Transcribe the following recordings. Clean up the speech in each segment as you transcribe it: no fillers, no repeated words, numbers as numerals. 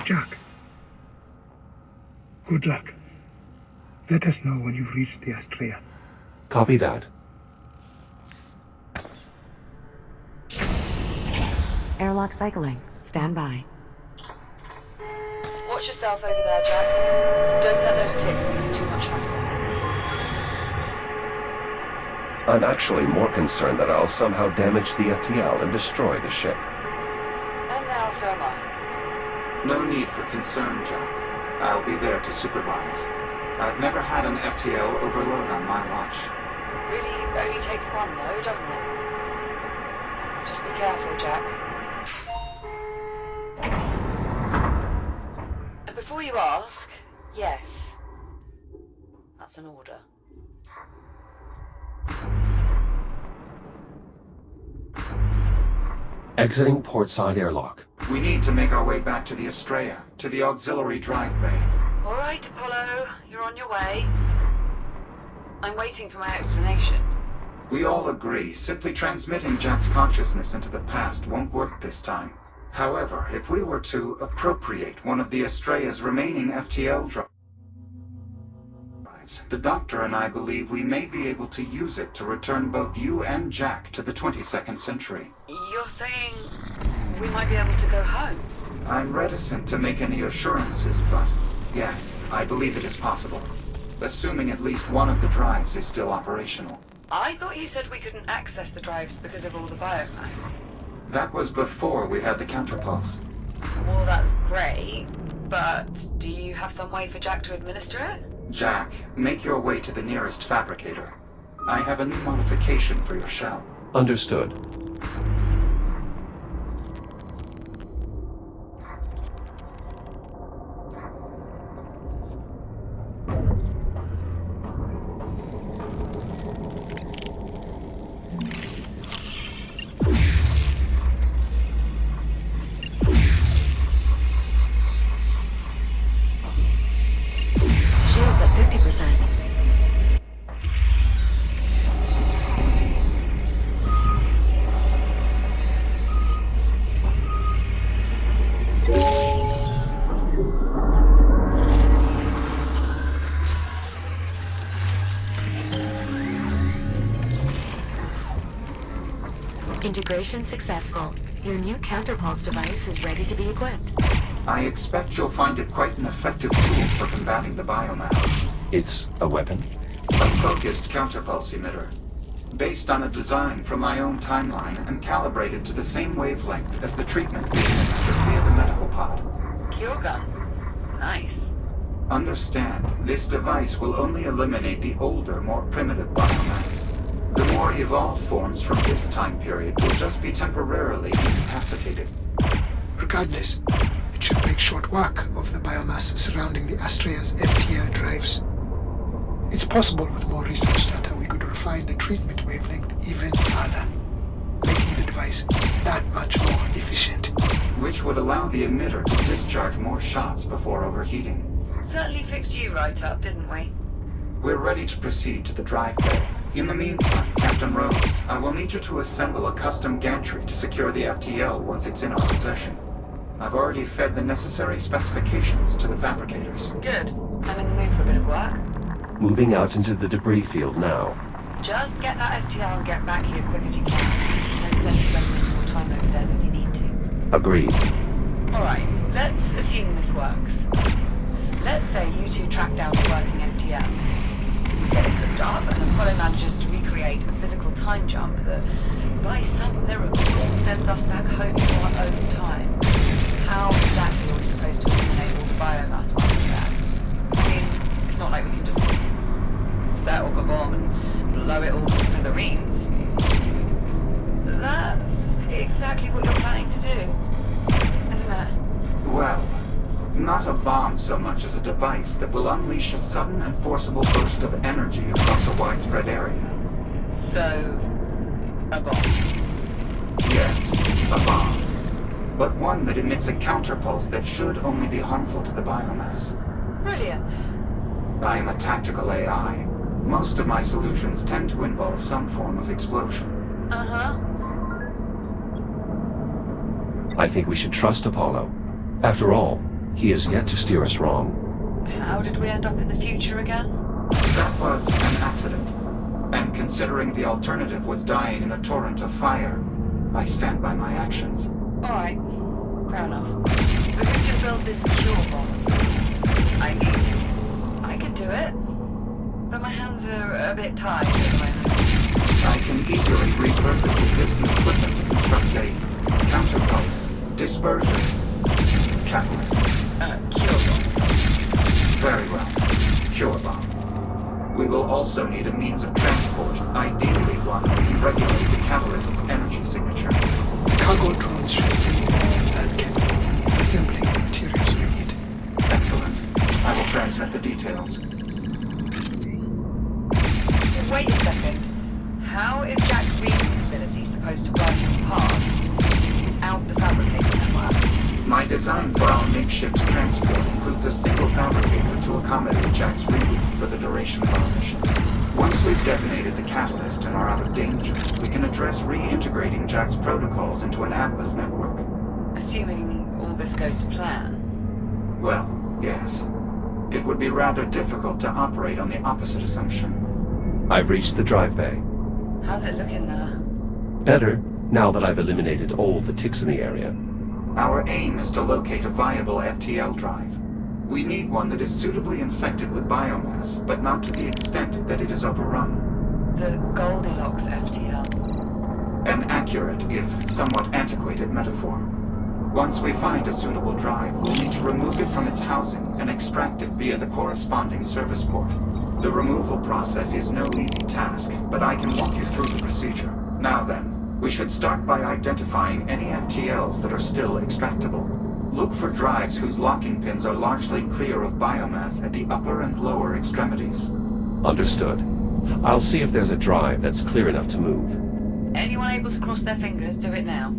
Jack, good luck. Let us know when you've reached the Astrea. Copy that. Airlock cycling. Stand by. Watch yourself over there, Jack. Don't let those ticks give you too much hassle. I'm actually more concerned that I'll somehow damage the FTL and destroy the ship. And now so am I. No need for concern, Jack. I'll be there to supervise. I've never had an FTL overload on my watch. Really only takes one, though, doesn't it? Just be careful, Jack. And before you ask, yes. That's an order. Exiting portside airlock. We need to make our way back to the Astrea, to the auxiliary drive bay. All right, Apollo, you're on your way. I'm waiting for my explanation. We all agree simply transmitting Jack's consciousness into the past won't work this time. However, if we were to appropriate one of the Astrea's remaining FTL drives, the Doctor and I believe we may be able to use it to return both you and Jack to the 22nd century. You're saying we might be able to go home? I'm reticent to make any assurances, but yes, I believe it is possible. Assuming at least one of the drives is still operational. I thought you said we couldn't access the drives because of all the biomass. That was before we had the counterpulse. Well, that's great, but do you have some way for Jack to administer it? Jack, make your way to the nearest fabricator. I have a new modification for your shell. Understood. Shields at 50%. Integration successful. Your new counterpulse device is ready to be equipped. I expect you'll find it quite an effective tool for combating the biomass. It's a weapon? A focused counterpulse emitter, based on a design from my own timeline and calibrated to the same wavelength as the treatment being administered via the medical pod. Cure gun. Nice. Understand, this device will only eliminate the older, more primitive biomass. The more evolved forms from this time period will just be temporarily incapacitated. Regardless, it should make short work of the biomass surrounding the Astrea's FTL drives. It's possible with more research data we could refine the treatment wavelength even further, making the device that much more efficient. Which would allow the emitter to discharge more shots before overheating. Certainly fixed you right up, didn't we? We're ready to proceed to the drive bay. In the meantime, Captain Rhodes, I will need you to assemble a custom gantry to secure the FTL once it's in our possession. I've already fed the necessary specifications to the fabricators. Good. I'm in the mood for a bit of work. Moving out into the debris field now. Just get that FTL and get back here quick as you can. No sense spending more time over there than you need to. Agreed. Alright, let's assume this works. Let's say you two track down the working FTL. We get it cooked up, and Apollo manages to recreate a physical time jump that, by some miracle, sends us back home to our own time. How exactly are we supposed to eliminate all the biomass once we're there? I mean, it's not like we can just set off a bomb and blow it all to smithereens. That's exactly what you're planning to do, isn't it? Well, not a bomb so much as a device that will unleash a sudden and forcible burst of energy across a widespread area. So, a bomb. Yes, a bomb. But one that emits a counterpulse that should only be harmful to the biomass. Brilliant. I am a tactical AI. Most of my solutions tend to involve some form of explosion. Uh-huh. I think we should trust Apollo. After all, He has yet to steer us wrong. How did we end up in the future again? That was an accident. And considering the alternative was dying in a torrent of fire, I stand by my actions. Alright, fair enough. But who's gonna build this cure bomb of yours? I mean, I could do it, but my hands are a bit tied at the moment. I can easily repurpose existing equipment to construct a counterpulse dispersion catalyst. Cure bomb. Very well. Cure bomb. We will also need a means of transport, ideally one that can regulate the catalyst's energy signature. The cargo drones should be more than capable of assembling the materials we need. Excellent. I will transmit the details. Wait a second. How is Jack's reusability supposed to work in the past without the fabricator network? My design for our makeshift transport includes a single fabricator to accommodate Jack's reboot for the duration of our mission. Once we've detonated the catalyst and are out of danger, we can address reintegrating Jack's protocols into an Atlas network. Assuming all this goes to plan. Well, yes. It would be rather difficult to operate on the opposite assumption. I've reached the drive bay. How's it looking there? Better, now that I've eliminated all the ticks in the area. Our aim is to locate a viable FTL drive. We need one that is suitably infected with biomass, but not to the extent that it is overrun. The Goldilocks FTL. An accurate, if somewhat antiquated metaphor. Once we find a suitable drive, we'll need to remove it from its housing and extract it via the corresponding service port. The removal process is no easy task, but I can walk you through the procedure. Now then, we should start by identifying any FTLs that are still extractable. Look for drives whose locking pins are largely clear of biomass at the upper and lower extremities. Understood. I'll see if there's a drive that's clear enough to move. Anyone able to cross their fingers, do it now.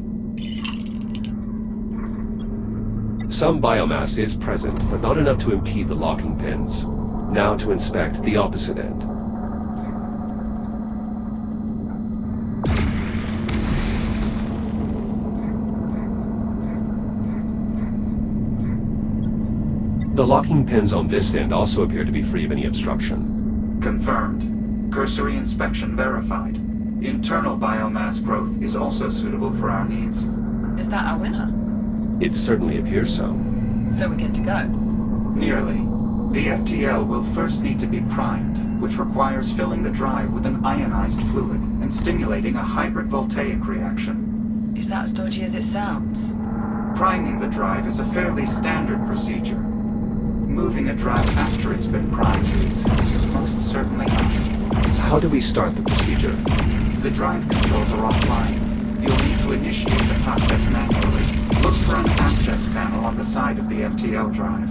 Some biomass is present, but not enough to impede the locking pins. Now to inspect the opposite end. The locking pins on this end also appear to be free of any obstruction. Confirmed. Cursory inspection verified. Internal biomass growth is also suitable for our needs. Is that our winner? It certainly appears so. So we're good to go. Nearly. The FTL will first need to be primed, which requires filling the drive with an ionized fluid and stimulating a hybrid voltaic reaction. Is that as dodgy as it sounds? Priming the drive is a fairly standard procedure. Moving a drive after it's been primed is most certainly not. How do we start the procedure? The drive controls are offline. You'll need to initiate the process manually. Look for an access panel on the side of the FTL drive.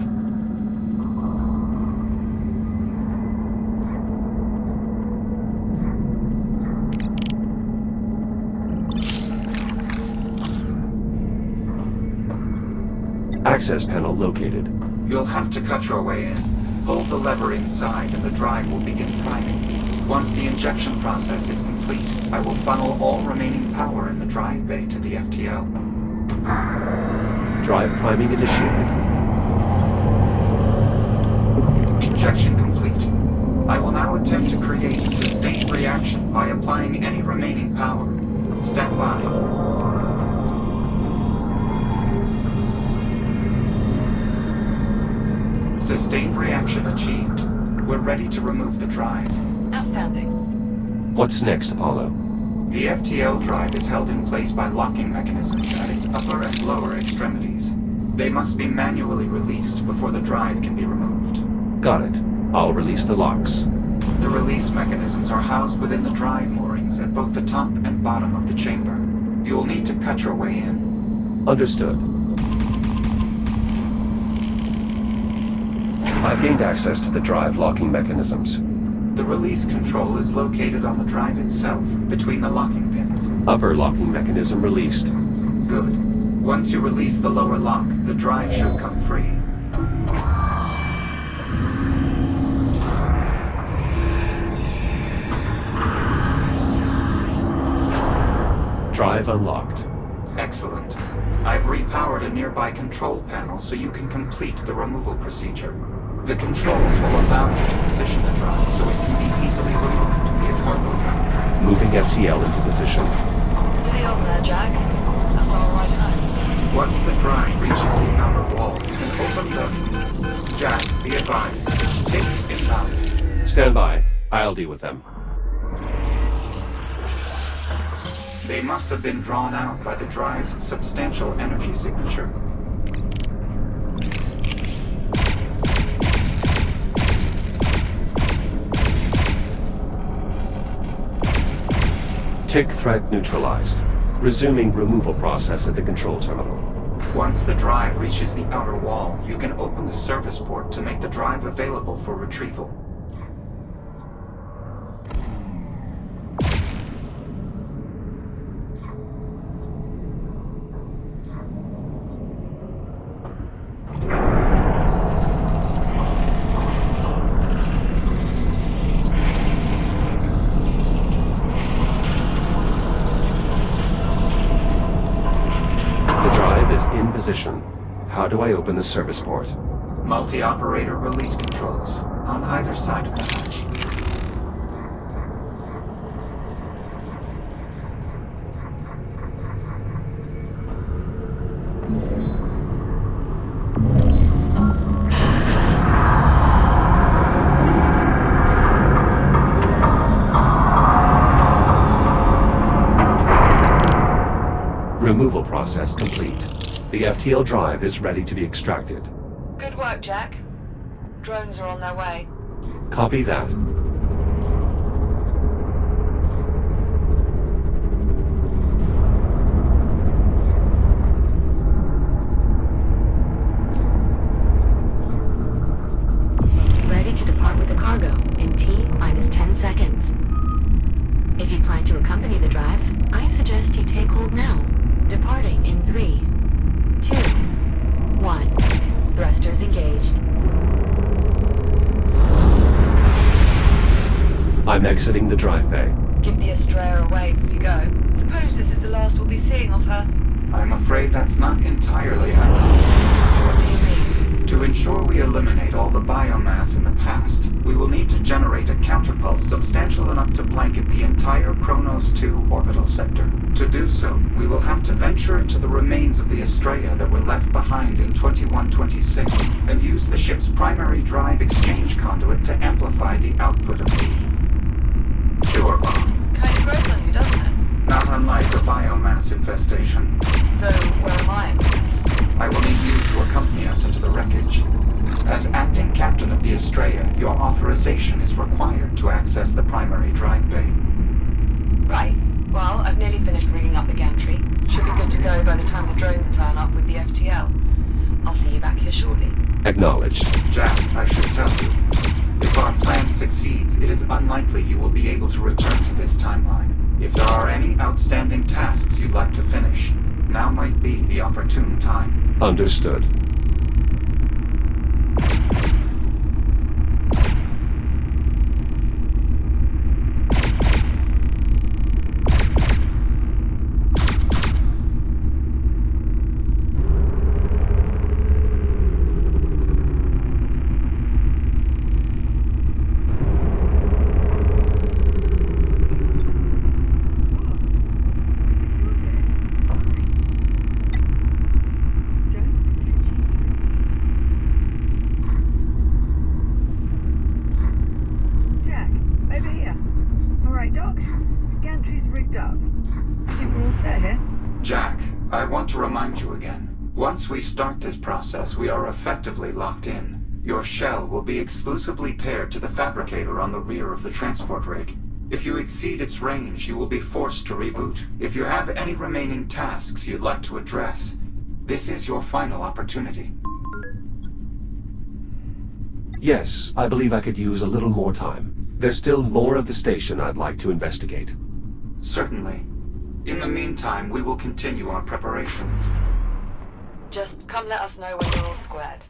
Access panel located. You'll have to cut your way in. Pull the lever inside and the drive will begin priming. Once the injection process is complete, I will funnel all remaining power in the drive bay to the FTL. Drive priming initiated. Injection complete. I will now attempt to create a sustained reaction by applying any remaining power. Stand by. Sustained reaction achieved. We're ready to remove the drive. Outstanding. What's next, Apollo? The FTL drive is held in place by locking mechanisms at its upper and lower extremities. They must be manually released before the drive can be removed. Got it. I'll release the locks. The release mechanisms are housed within the drive moorings at both the top and bottom of the chamber. You'll need to cut your way in. Understood. I've gained access to the drive locking mechanisms. The release control is located on the drive itself, between the locking pins. Upper locking mechanism released. Good. Once you release the lower lock, the drive should come free. Drive unlocked. Excellent. I've repowered a nearby control panel so you can complete the removal procedure. The controls will allow you to position the drive so it can be easily removed via cargo drone. Moving FTL into position. Stay on there, Jack. That's all I know. Once the drive reaches the outer wall, you can open the... Jack, be advised. Ticks inbound. Stand by. I'll deal with them. They must have been drawn out by the drive's substantial energy signature. Tick threat neutralized. Resuming removal process at the control terminal. Once the drive reaches the outer wall, you can open the service port to make the drive available for retrieval. In position. How do I open the service port? Multi-operator release controls on either side of the hatch. Removal process complete. The FTL drive is ready to be extracted. Good work, Jack. Drones are on their way. Copy that. Ready to depart with the cargo in T-minus 10 seconds. If you plan to accompany the drive, I suggest you take hold now. Departing in 3, 2, 1. Thrusters engaged. I'm exiting the drive bay. Give the Astrea a wave as you go. Suppose this is the last we'll be seeing of her. I'm afraid that's not entirely accurate. What do you mean? To ensure we eliminate all the biomass in the past, we will need to generate a counterpulse substantial enough to blanket the entire Kronos 2 orbital sector. To do so, we will have to venture into the remains of the Astrea that were left behind in 2126, and use the ship's primary drive exchange conduit to amplify the output of the Cure Bomb. Kind of grows on you, doesn't it? Not unlike a biomass infestation. So, where am I in this? I will need you to accompany us into the wreckage. As acting captain of the Astrea, your authorization is required to access the primary drive bay. Right. Well, I've nearly finished rigging up the gantry. Should be good to go by the time the drones turn up with the FTL. I'll see you back here shortly. Acknowledged. Jack, I should tell you, if our plan succeeds, it is unlikely you will be able to return to this timeline. If there are any outstanding tasks you'd like to finish, now might be the opportune time. Understood. Jack, I want to remind you again. Once we start this process, we are effectively locked in. Your shell will be exclusively paired to the fabricator on the rear of the transport rig. If you exceed its range, you will be forced to reboot. If you have any remaining tasks you'd like to address, this is your final opportunity. Yes, I believe I could use a little more time. There's still more of the station I'd like to investigate. Certainly. In the meantime, we will continue our preparations. Just come let us know when you're all squared.